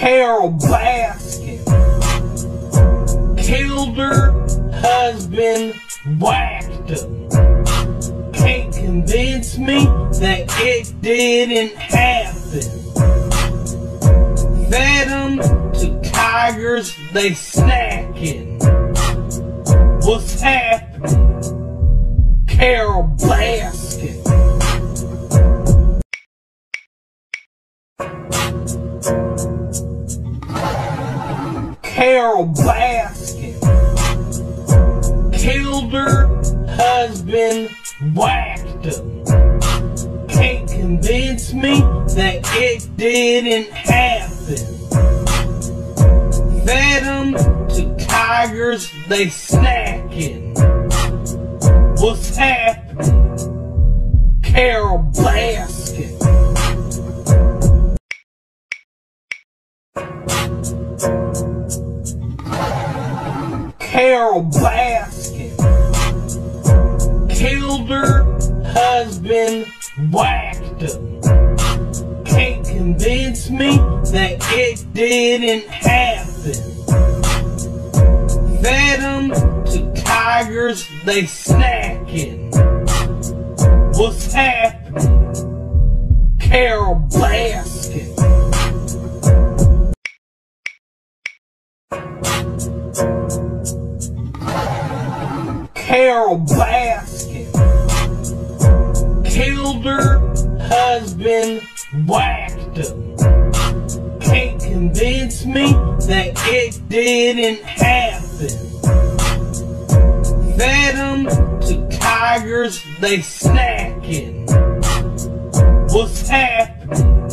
Carol Baskin killed her husband, whacked him. Can't convince me that it didn't happen. Fed them to tigers, they snacking. What's happening? Carol Baskin. Carol Baskin killed her husband, whacked him. Can't convince me that it didn't happen. Fed them to tigers, they snacking. What's happening? Carol Baskin. Carol Baskin killed her husband, whacked him. Can't convince me that it didn't happen. Fed them to tigers, they snacking. What's happening? Carol Baskin. Carol Baskin killed her husband, whacked him. Can't convince me that it didn't happen. Fed them to tigers, they snacking. What's happening?